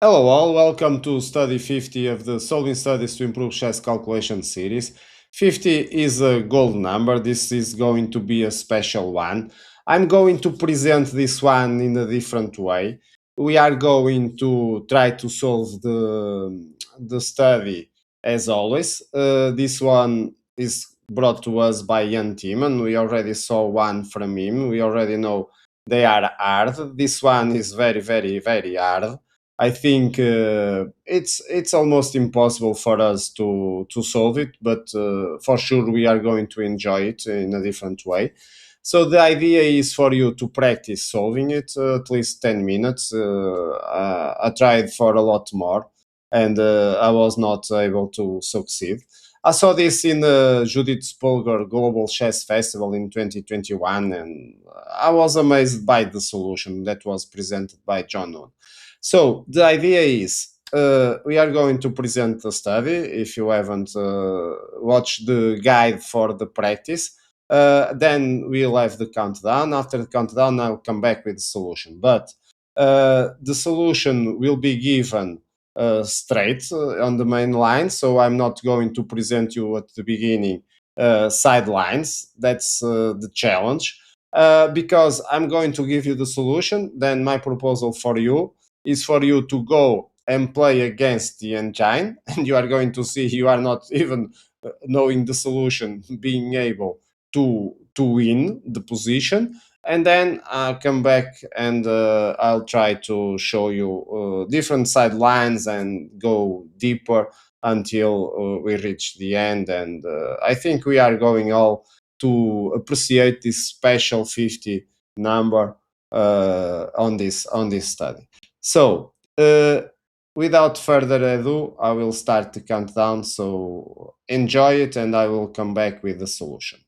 Hello all, welcome to study 50 of the Solving Studies to Improve Chess Calculation series. 50 is a gold number, this is going to be a special one. I'm going to present this one in a different way. We are going to try to solve the study as always. This one is brought to us by Timman. We already saw one from him. We already know they are hard. This one is very, very, very hard. I think it's almost impossible for us to solve it, but for sure we are going to enjoy it in a different way. So the idea is for you to practice solving it at least 10 minutes. I tried for a lot more, and I was not able to succeed. I saw this in the Judith Spolger Global Chess Festival in 2021, and I was amazed by the solution that was presented by John Noon. So the idea is we are going to present the study. If you haven't watched the guide for the practice, then we'll have the countdown. After the countdown, I'll come back with the solution. But the solution will be given straight on the main line. So I'm not going to present you at the beginning sidelines. That's the challenge. Because I'm going to give you the solution, then my proposal for you is for you to go and play against the engine, and you are going to see you are not even knowing the solution, being able to win the position. And then I'll come back and I'll try to show you different sidelines and go deeper until we reach the end. And I think we are going all to appreciate this special 50 number on this study. So, without further ado, I will start the countdown. So, enjoy it, and I will come back with the solution.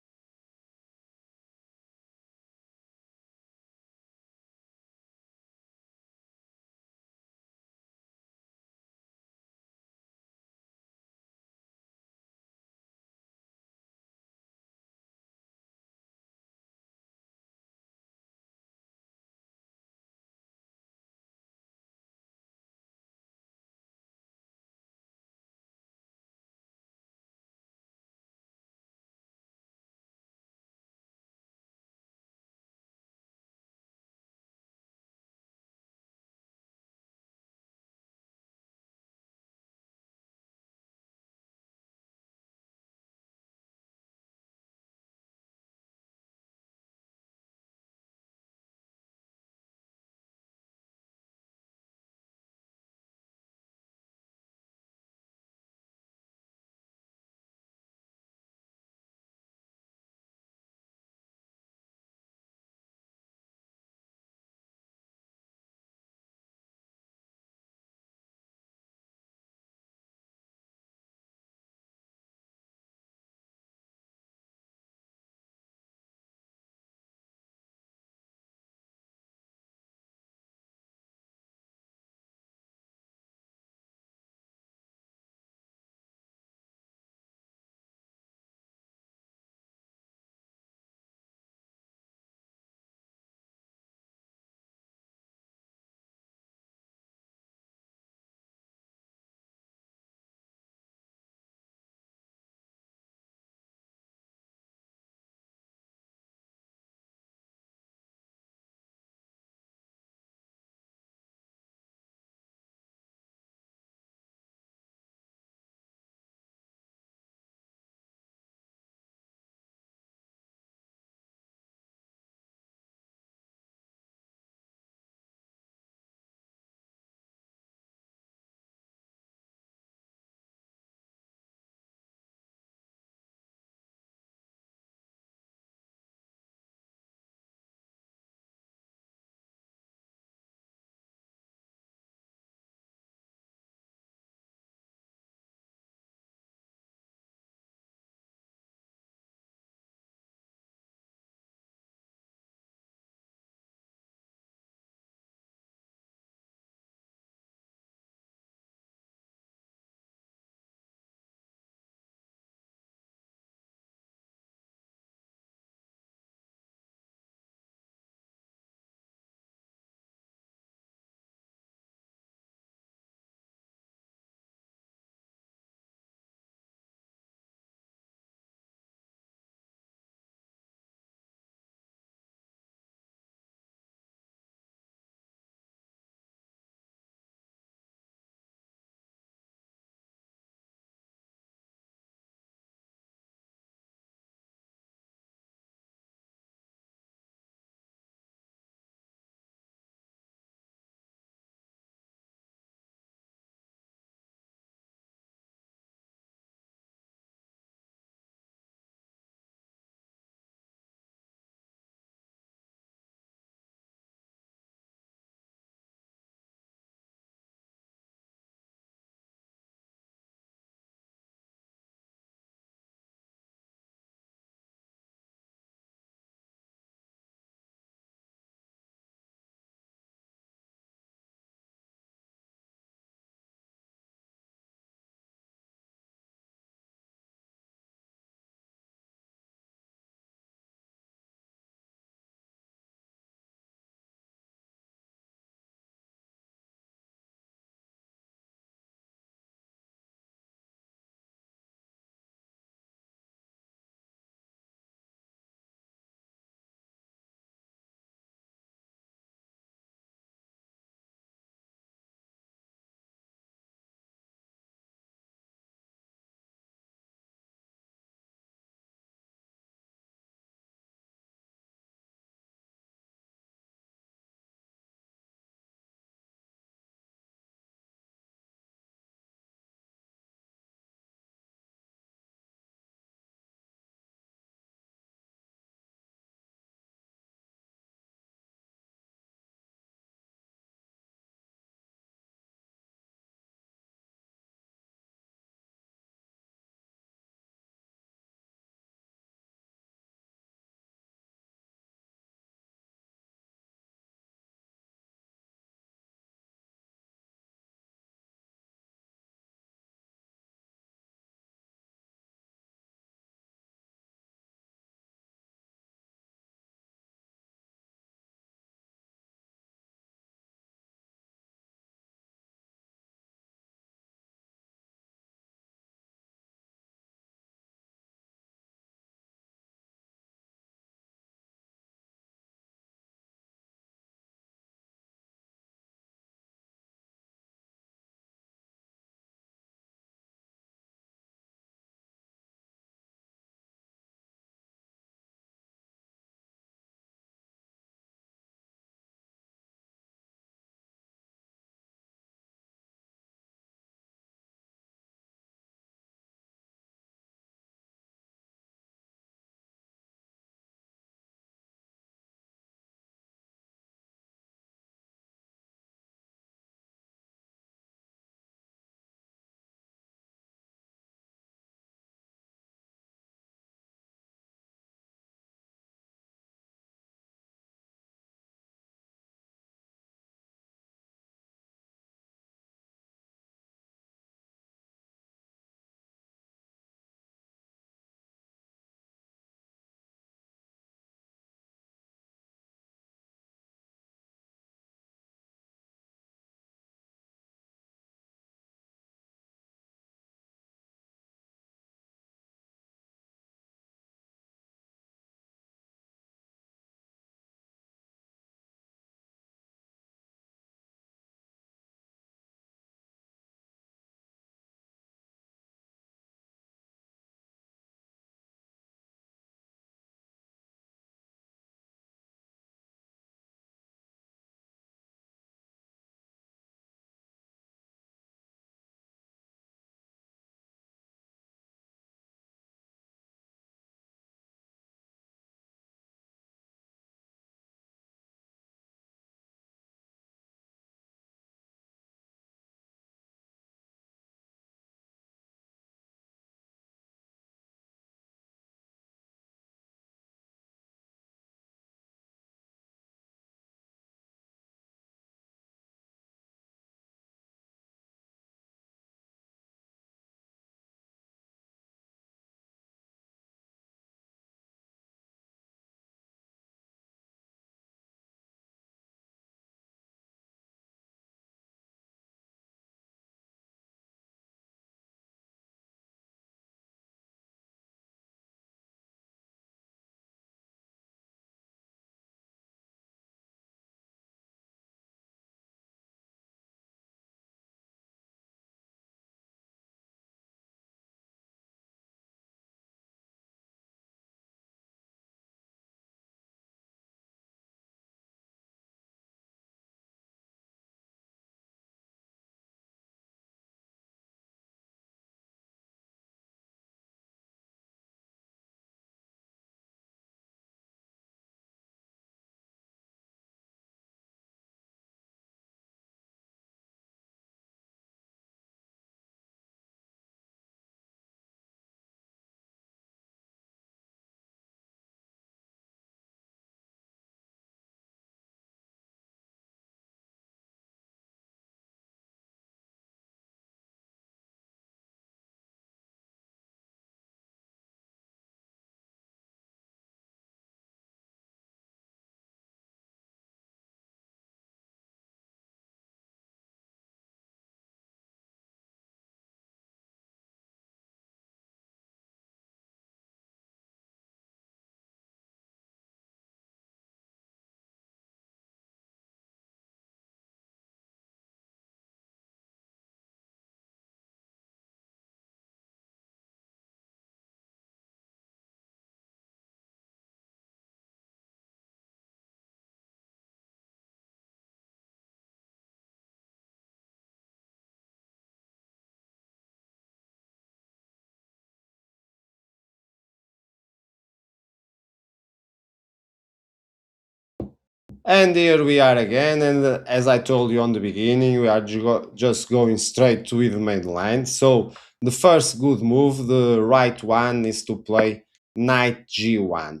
And here we are again, and as I told you on the beginning, we are just going straight to the main line. So the first good move, the right one, is to play knight g1.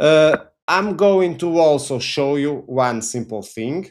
I'm going to also show you one simple thing.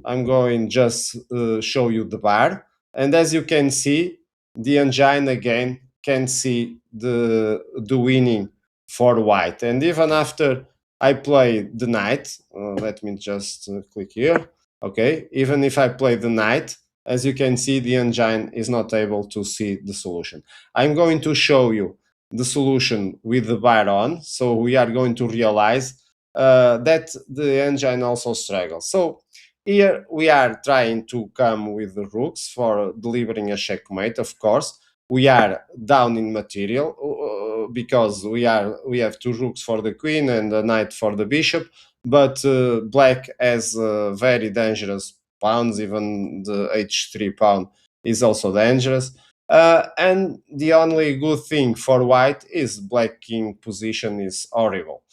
I'm going just show you the bar, and as you can see, the engine again can see the winning for white, and even after I play the knight. Let me just click here. Okay, even if I play the knight, as you can see, the engine is not able to see the solution. I'm going to show you the solution with the bar on, so we are going to realize that the engine also struggles. So here we are trying to come with the rooks for delivering a checkmate. Of course, we are down in material because we have two rooks for the queen and a knight for the bishop, but black has very dangerous pawns. Even the h3 pawn is also dangerous. And the only good thing for white is black king position is horrible.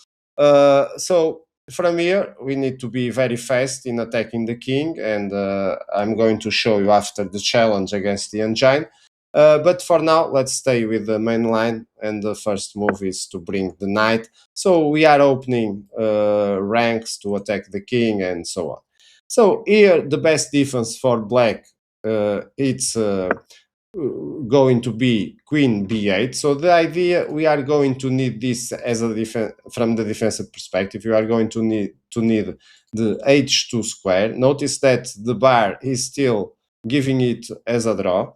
So from here we need to be very fast in attacking the king, and I'm going to show you after the challenge against the engine. But for now, let's stay with the main line, and the first move is to bring the knight. So we are opening ranks to attack the king and so on. So here, the best defense for black, it's going to be queen b8. So the idea, we are going to need this as a defense from the defensive perspective. You are going to need the h2 square. Notice that the bar is still giving it as a draw.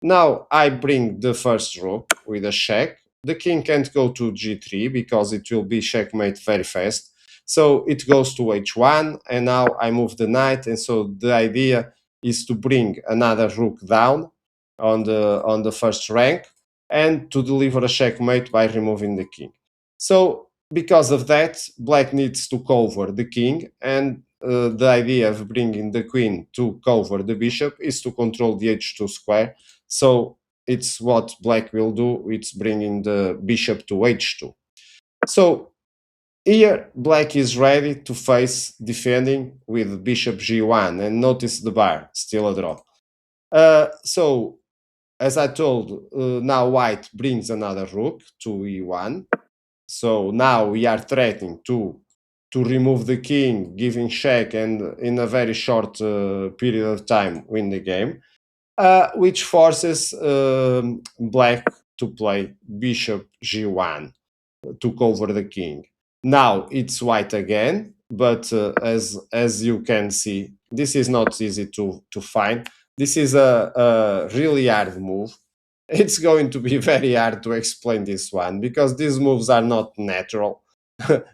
Now I bring the first rook with a check. The king can't go to g3 because it will be checkmate very fast. So it goes to h1, and now I move the knight, and so the idea is to bring another rook down on the first rank and to deliver a checkmate by removing the king. So because of that, black needs to cover the king, and the idea of bringing the queen to cover the bishop is to control the h2 square. So it's what black will do. It's bringing the bishop to h2. So here black is ready to face defending with bishop g1, and notice the bar, still a draw. So as I told, now white brings another rook to e1. So now we are threatening to remove the king, giving check, and in a very short period of time win the game, which forces black to play bishop g1 to cover the king. Now it's white again, but as you can see, this is not easy to find. This is a really hard move. It's going to be very hard to explain this one because these moves are not natural.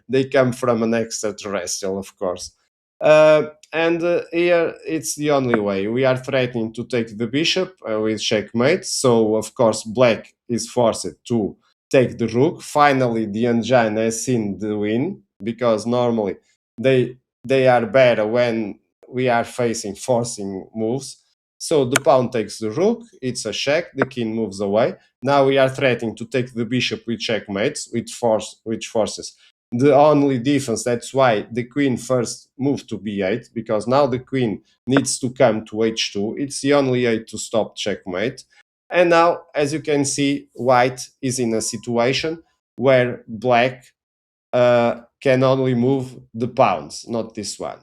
They come from an extraterrestrial, of course. And here it's the only way. We are threatening to take the bishop with checkmate. So, of course, black is forced to take the rook. Finally, the engine has seen the win because normally they are better when we are facing forcing moves. So the pawn takes the rook, it's a check, the king moves away. Now we are threatening to take the bishop with checkmates, which forces the only defense. That's why the queen first moved to b8, because now the queen needs to come to h2. It's the only way to stop checkmate. And now, as you can see, white is in a situation where black can only move the pawns, not this one.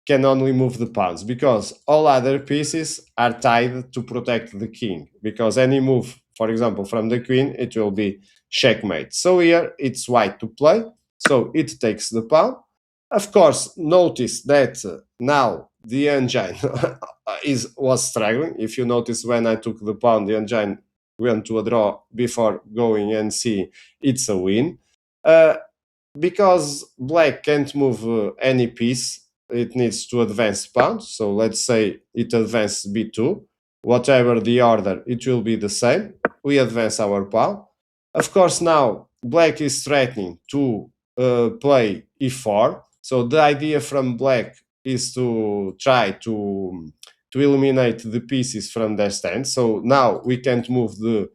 Can only move the pawns because all other pieces are tied to protect the king. Because any move, for example, from the queen, it will be checkmate. So here it's white to play. So it takes the pawn. Of course, notice that now the engine was struggling. If you notice, when I took the pawn, the engine went to a draw before going and see it's a win. Because black can't move any piece, it needs to advance pawn. So let's say it advances b2. Whatever the order, it will be the same. We advance our pawn. Of course, now black is threatening to play e4. So the idea from black is to try to eliminate the pieces from their stand. So now we can't move the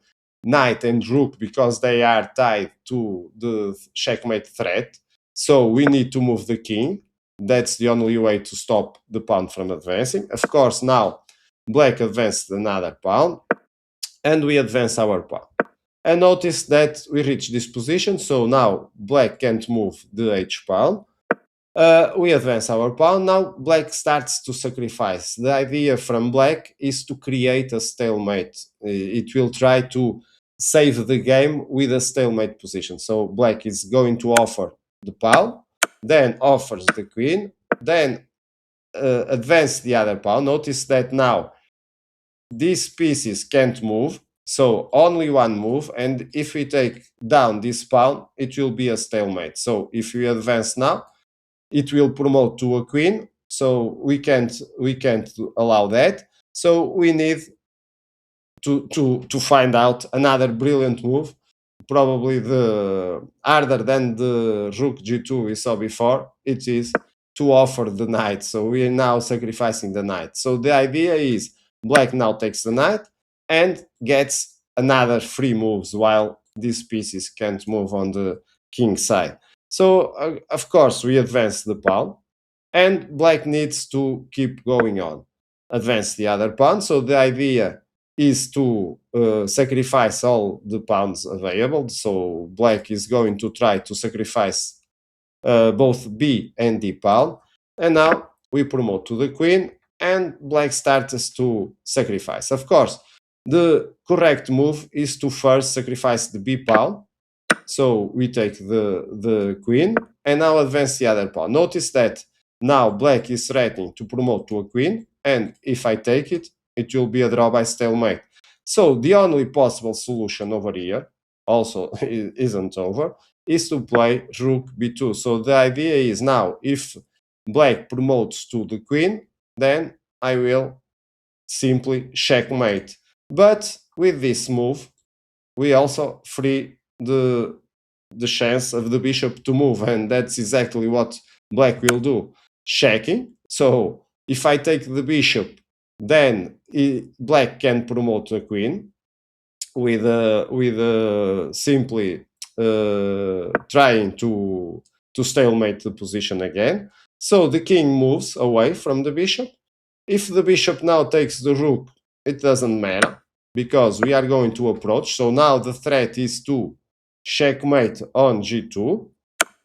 knight and rook because they are tied to the checkmate threat. So we need to move the king. That's the only way to stop the pawn from advancing. Of course, now black advanced another pawn, and we advance our pawn. And notice that we reach this position, so now black can't move the h pawn. We advance our pawn. Now black starts to sacrifice. The idea from black is to create a stalemate. It will try to save the game with a stalemate position. So black is going to offer the pawn, then offers the queen, then advance the other pawn. Notice that now these pieces can't move, so only one move, and if we take down this pawn, it will be a stalemate. So if we advance now, it will promote to a queen, so we can't allow that. So we need to find out another brilliant move, probably the harder than the rook g2 we saw before. It is to offer the knight. So we are now sacrificing the knight. So the idea is black now takes the knight and gets another 3 moves while these pieces can't move on the king side. So of course we advance the pawn, and black needs to keep going on, advance the other pawn. So the idea is to sacrifice all the pawns available. So black is going to try to sacrifice both b and d pawn, and now we promote to the queen, and black starts to sacrifice. Of course, the correct move is to first sacrifice the b pawn. So we take the queen and now advance the other pawn. Notice that now black is threatening to promote to a queen, and if I take it, it will be a draw by stalemate. So the only possible solution over here, also isn't over, is to play rook b2. So the idea is now, if black promotes to the queen, then I will simply checkmate. But with this move, we also free the chance of the bishop to move, and that's exactly what black will do, checking. So if I take the bishop, then black can promote the queen with simply trying to stalemate the position again. So the king moves away from the bishop. If the bishop now takes the rook, it doesn't matter, because we are going to approach. So now the threat is to checkmate on g2.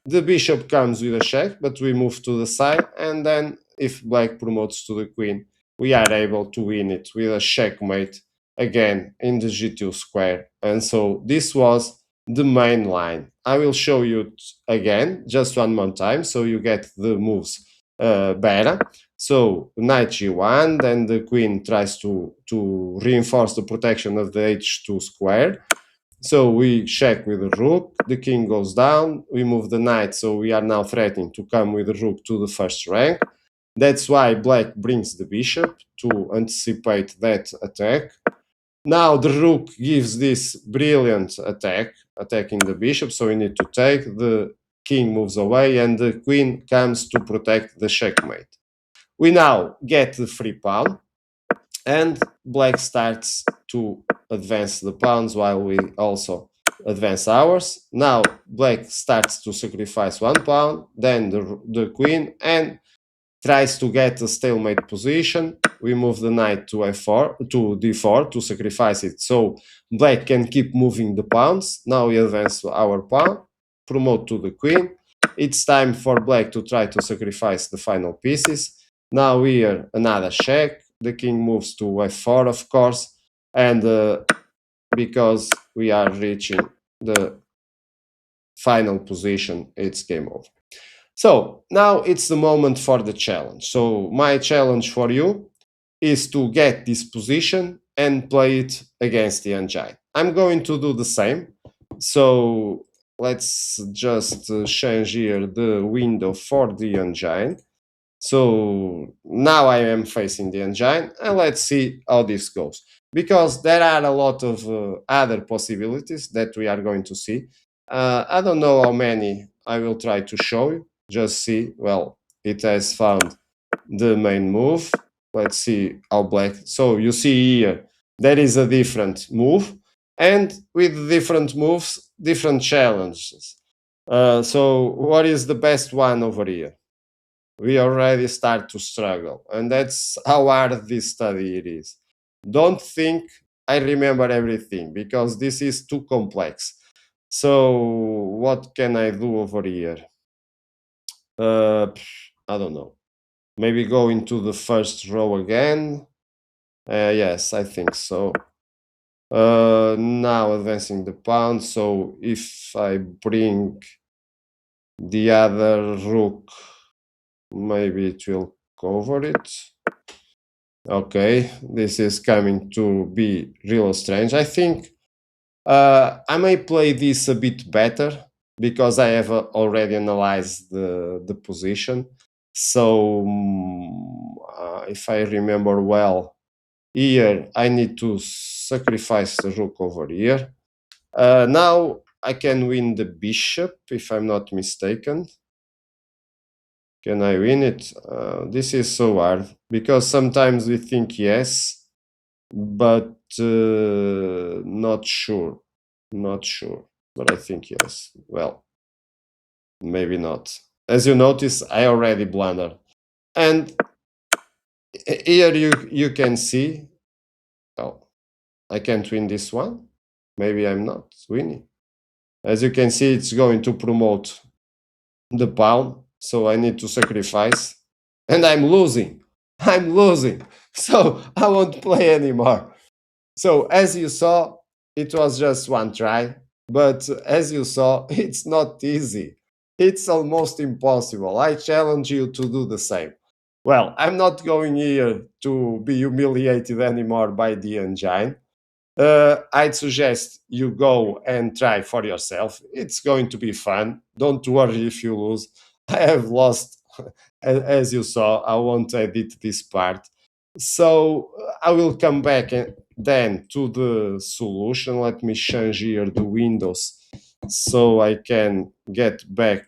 The bishop comes with a check, but we move to the side, and then if black promotes to the queen, we are able to win it with a checkmate again in the g2 square. And so this was the main line. I will show you it again just one more time so you get the moves better. So knight g1, then the queen tries to reinforce the protection of the h2 square. So we check with the rook, the king goes down, we move the knight, so we are now threatening to come with the rook to the first rank. That's why black brings the bishop to anticipate that attack. Now the rook gives this brilliant attack, attacking the bishop, so we need to take, the king moves away, and the queen comes to protect the checkmate. We now get the free pawn, and black starts to advance the pawns while we also advance ours. Now black starts to sacrifice one pawn, then the queen, and tries to get a stalemate position. We move the knight to f4, to d4 to sacrifice it, so black can keep moving the pawns. Now we advance our pawn, promote to the queen. It's time for black to try to sacrifice the final pieces. Now here another check. The king moves to f4, of course, and because we are reaching the final position, it's game over. So now it's the moment for the challenge. So my challenge for you is to get this position and play it against the engine. I'm going to do the same. So let's just change here the window for the engine. So now I am facing the engine, and let's see how this goes. Because there are a lot of other possibilities that we are going to see. I don't know how many I will try to show you. Just see, well, it has found the main move. Let's see how black. So you see here, there is a different move, and with different moves, different challenges. So what is the best one over here? we already start to struggle. And that's how hard this study it is. Don't think I remember everything, because this is too complex. So what can I do over here? I don't know. Maybe go into the first row again. Yes, I think so. Now advancing the pound. So if I bring the other rook, maybe it will cover it. Okay, this is coming to be real strange. I think I may play this a bit better, because I have already analyzed the position. So if I remember well, here I need to sacrifice the rook over here. Now I can win the bishop, if I'm not mistaken. Can I win it? This is so hard, because sometimes we think yes, but not sure. Not sure, but I think yes. Well, maybe not. As you notice, I already blundered. And here you can see, well, I can't win this one. Maybe I'm not winning. As you can see, it's going to promote the pawn, so I need to sacrifice. And I'm losing. I'm losing. So I won't play anymore. So as you saw, it was just one try, but as you saw, it's not easy. It's almost impossible. I challenge you to do the same. Well, I'm not going here to be humiliated anymore by the engine. I'd suggest you go and try for yourself. It's going to be fun. Don't worry if you lose. I have lost, as you saw. I won't edit this part. So I will come back then to the solution. Let me change here the windows so I can get back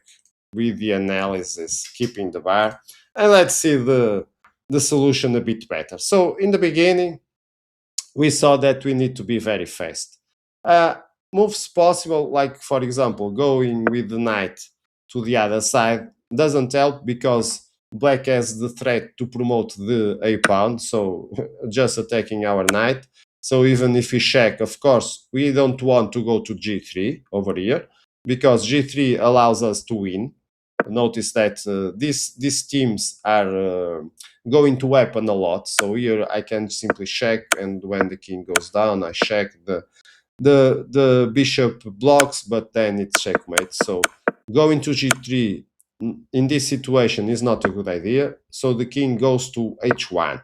with the analysis, keeping the bar. And let's see the solution a bit better. So in the beginning, we saw that we need to be very fast. Uh, Moves possible, like for example, going with the knight to the other side, doesn't help, because black has the threat to promote the a pawn, so just attacking our knight. So even if we check, of course, we don't want to go to g3 over here, because g3 allows us to win. Notice that these teams are going to happen a lot. So here I can simply check, and when the king goes down, I check the bishop blocks, but then it's checkmate. So going to g3 in this situation is not a good idea. So the king goes to h1,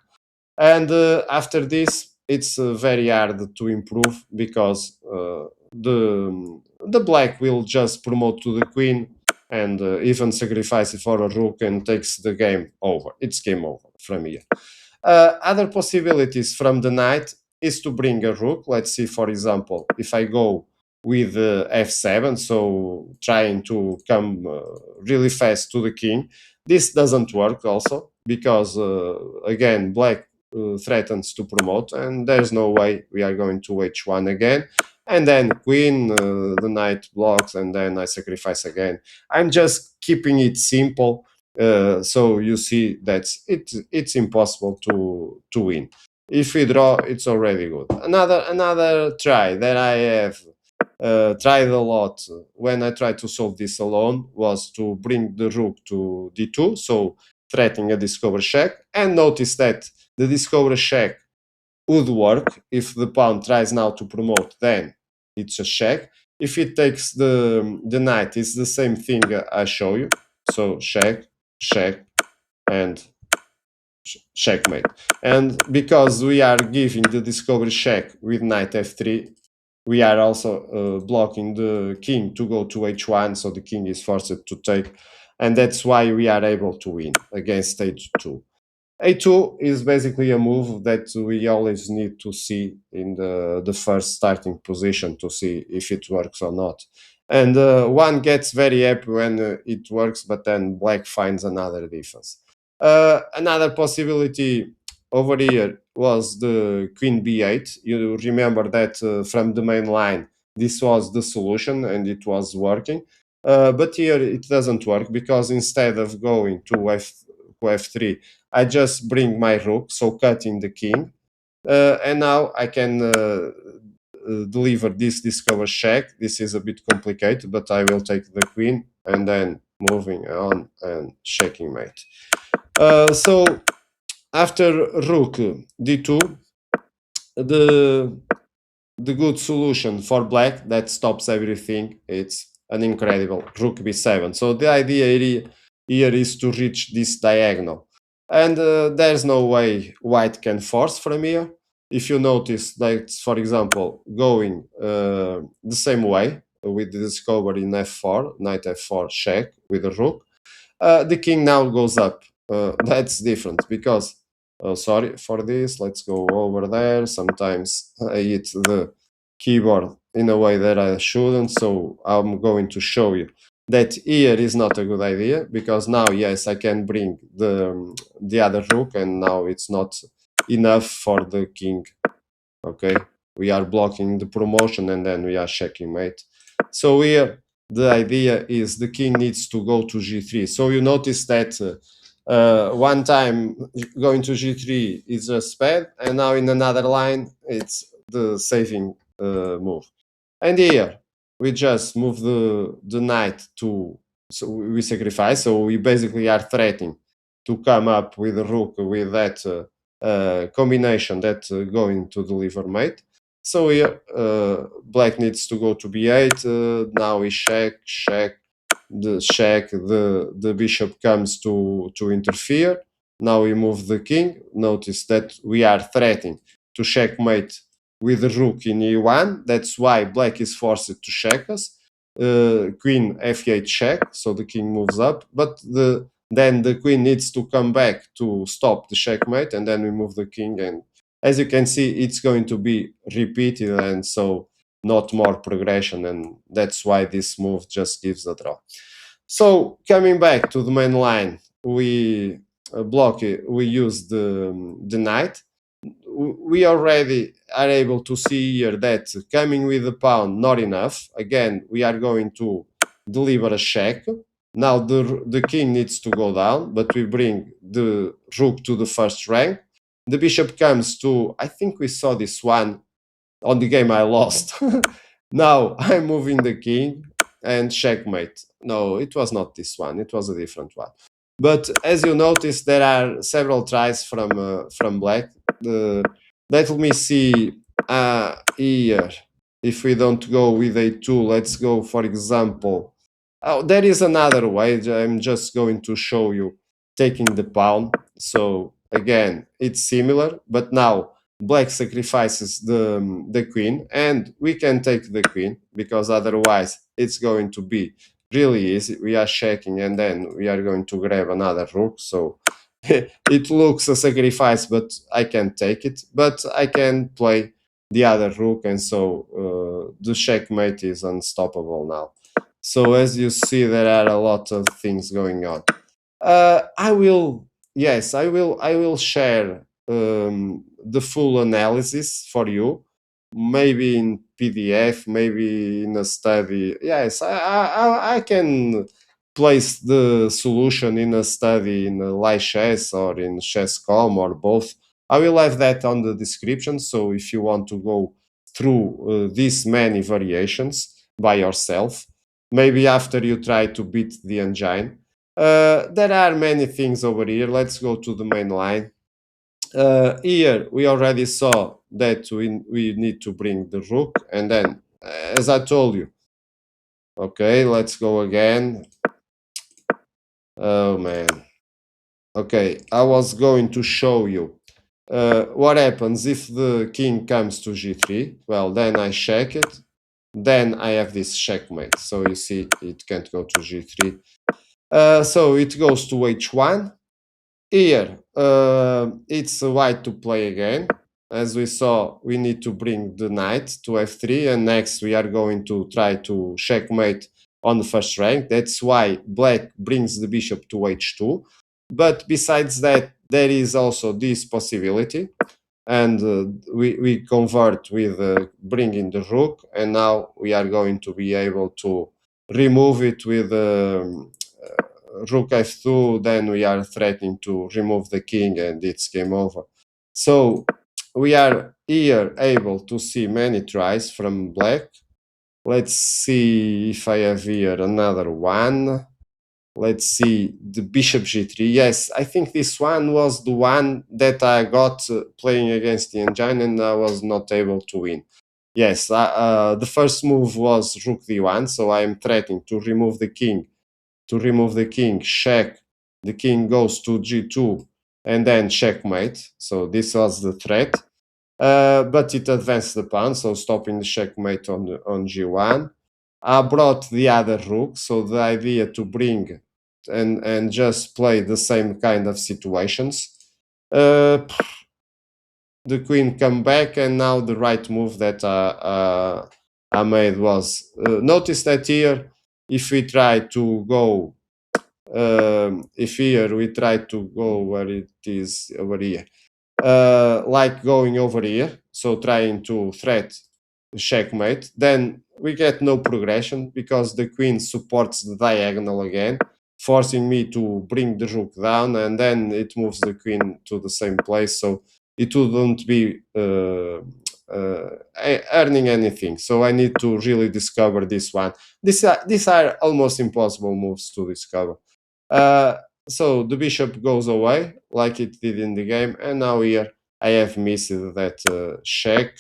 and after this, it's very hard to improve, because the black will just promote to the queen, and even sacrifice it for a rook, and takes the game over. It's game over from here. Other possibilities from the knight is to bring a rook. Let's see, for example, if I go with f7, so trying to come really fast to the king. This doesn't work also, because again, black threatens to promote, and there's no way we are going to h1 again. And then queen, the knight blocks, and then I sacrifice again. I'm just keeping it simple, so you see that it's impossible to win. If we draw, it's already good. Another try that I have tried a lot when I tried to solve this alone was to bring the rook to d2, so threatening a discover check. And notice that the discover check would work. If the pawn tries now to promote, then it's a check. If it takes the knight, it's the same thing I show you. So check, check, and checkmate. And because we are giving the discovery check with knight f3, we are also blocking the king to go to h1, so the king is forced to take, and that's why we are able to win against h2. A2 is basically a move that we always need to see in the first starting position to see if it works or not. And one gets very happy when it works, but then black finds another defense. Another possibility over here was the queen b8. You remember that from the main line, this was the solution and it was working. But here it doesn't work, because instead of going to f3, I just bring my rook, so cutting the king. And now I can deliver this discover check. This is a bit complicated, but I will take the queen and then moving on and checking mate. So after rook d2, the good solution for black that stops everything, it's an incredible rook b7. So the idea here is to reach this diagonal, and there's no way white can force from here. If you notice that, for example, going the same way with the discovery in f4, knight f4 check with the rook, the king now goes up. That's different because, sorry for this, let's go over there. Sometimes I hit the keyboard in a way that I shouldn't, so I'm going to show you that here is not a good idea, because now, yes, I can bring the other rook, and now it's not enough for the king. Okay, we are blocking the promotion, and then we are checking mate. So here the idea is the king needs to go to g3. So you notice that one time going to g3 is just bad, and now in another line it's the saving move. And here we just move the knight to, so we sacrifice, so we basically are threatening to come up with a rook with that combination that going to deliver mate. So here black needs to go to b8. Now we check the bishop comes to interfere. Now we move the king. Notice that we are threatening to checkmate with the rook in e1. That's why black is forced to check us. Queen f8 check, so the king moves up, but then the queen needs to come back to stop the checkmate, and then we move the king, and as you can see, it's going to be repeated, and so not more progression, and that's why this move just gives a draw. So coming back to the main line, we block it, we use the knight. We already are able to see here that coming with the pawn, not enough. Again, we are going to deliver a check. Now the king needs to go down, but we bring the rook to the first rank. The bishop comes to, I think we saw this one on the game I lost. Now I'm moving the king and checkmate. No, it was not this one. It was a different one. But as you notice, there are several tries from black. Let me see here. If we don't go with a2, let's go, for example. Oh, there is another way. I'm just going to show you taking the pawn. So again, it's similar, but now black sacrifices the queen, and we can take the queen, because otherwise it's going to be really easy. We are checking, and then we are going to grab another rook. So it looks a sacrifice, but I can take it. But I can play the other rook, and so the checkmate is unstoppable now. So as you see, there are a lot of things going on. I will, yes, I will share the full analysis for you, maybe in PDF, maybe in a study. Yes, I can place the solution in a study in live chess or in chess.com or both. I will have that on the description, so if you want to go through these many variations by yourself, maybe after you try to beat the engine. There are many things over here. Let's go to the main line. Here we already saw that we need to bring the rook, and then as I told you, okay, let's go again. Oh man. Okay, I was going to show you what happens if the king comes to g3. Well, then I check it, then I have this checkmate. So you see it can't go to g3. So it goes to h1. Here, it's white to play again. As we saw, we need to bring the knight to f3, and next we are going to try to checkmate on the first rank. That's why black brings the bishop to h2. But besides that, there is also this possibility, and we convert with bringing the rook, and now we are going to be able to remove it with rook f2, then we are threatening to remove the king and it's game over. So we are here able to see many tries from black. Let's see if I have here another one. Let's see, the bishop g3. Yes, I think this one was the one that I got playing against the engine and I was not able to win. Yes, the first move was rook d1, so I am threatening to remove the king. To remove the king, check. The king goes to g2 and then checkmate. So this was the threat. But it advanced the pawn, so stopping the checkmate on g1. I brought the other rook, so the idea to bring and just play the same kind of situations. The queen come back, and now the right move that I made was notice that here, if we try to go, if here we try to go where it is over here, like going over here, so trying to threat checkmate, then we get no progression because the queen supports the diagonal again, forcing me to bring the rook down, and then it moves the queen to the same place, so it wouldn't be earning anything. So I need to really discover this one. These are almost impossible moves to discover. So the bishop goes away like it did in the game, and now here I have missed that check.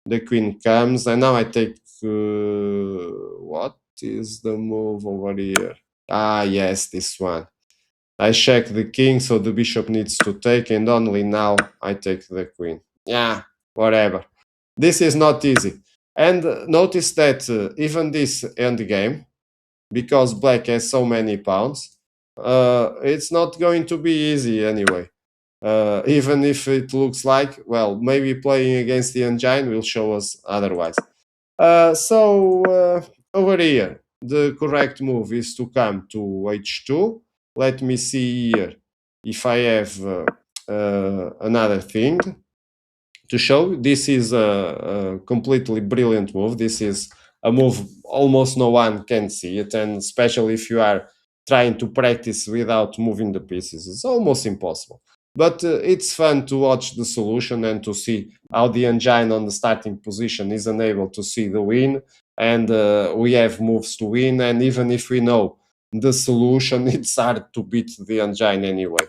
The queen comes, and now I take. What is the move over here? Ah, yes, this one. I check the king, so the bishop needs to take, and only now I take the queen. Yeah, whatever. This is not easy. And notice that even this endgame, because black has so many pawns, it's not going to be easy anyway. Even if it looks like, well, maybe playing against the engine will show us otherwise. Over here, the correct move is to come to h2. Let me see here if I have another thing to show. This is a completely brilliant move. This is a move almost no one can see it, and especially if you are trying to practice without moving the pieces, it's almost impossible. But it's fun to watch the solution and to see how the engine on the starting position is unable to see the win, and we have moves to win, and even if we know the solution, it's hard to beat the engine anyway.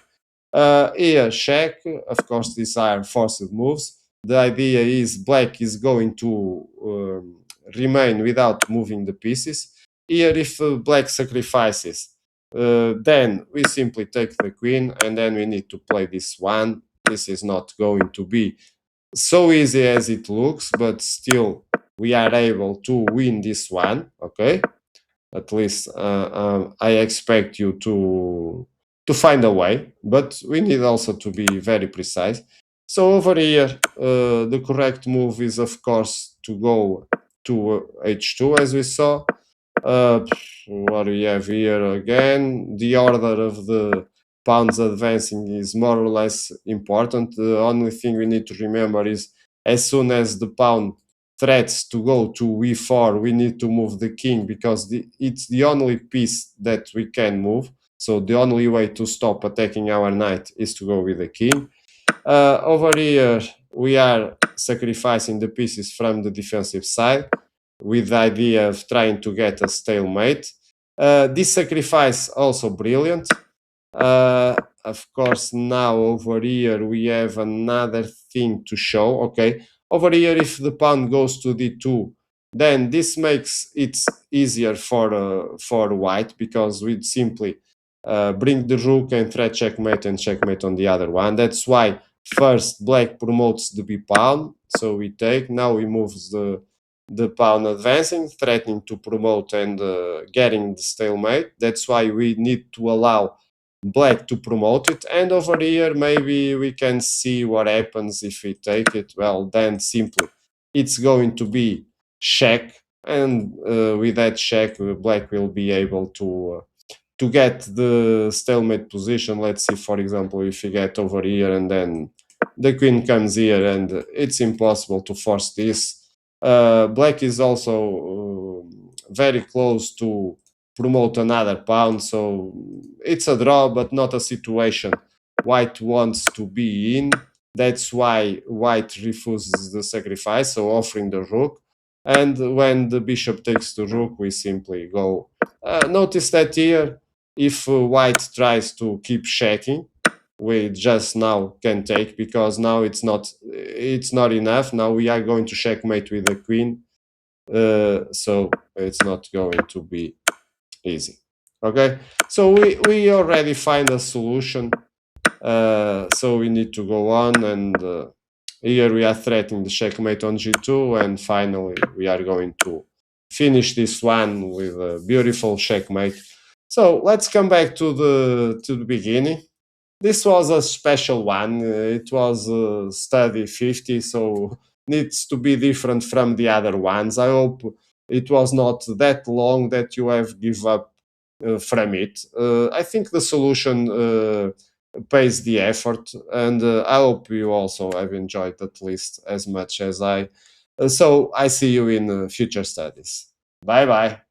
Here, check. Of course, these are forced moves. The idea is black is going to remain without moving the pieces. Here, if black sacrifices, then we simply take the queen, and then we need to play this one. This is not going to be so easy as it looks, but still we are able to win this one, okay? At least I expect you to find a way, but we need also to be very precise. So over here, the correct move is, of course, to go to h2, as we saw. What we have here again, the order of the pawns advancing is more or less important. The only thing we need to remember is as soon as the pawn threats to go to e4, we need to move the king because it's the only piece that we can move. So the only way to stop attacking our knight is to go with the king. Over here, we are sacrificing the pieces from the defensive side with the idea of trying to get a stalemate. This sacrifice also brilliant. Of course, now over here we have another thing to show. Okay, over here, if the pawn goes to d2, then this makes it easier for white because we'd simply bring the rook and threat checkmate and checkmate on the other one. That's why first black promotes the b pawn, so we take. Now he moves the pawn advancing, threatening to promote and getting the stalemate. That's why we need to allow black to promote it. And over here, maybe we can see what happens if we take it. Well, then simply it's going to be check, and with that check, black will be able to get the stalemate position. Let's see, for example, if we get over here and then the queen comes here, and it's impossible to force this. Black is also very close to promote another pawn. So it's a draw, but not a situation white wants to be in. That's why white refuses the sacrifice, so offering the rook. And when the bishop takes the rook, we simply go. Notice that here, if white tries to keep checking, we just now can take, because now it's not enough. Now we are going to checkmate with the queen, so it's not going to be easy. Okay, so we already find a solution. So we need to go on, and here we are threatening the checkmate on g2, and finally we are going to finish this one with a beautiful checkmate. So let's come back to the beginning. This was a special one. It was study 50, so needs to be different from the other ones. I hope it was not that long that you have give up from it. I think the solution pays the effort, and I hope you also have enjoyed at least as much as I. So I see you in future studies. Bye bye.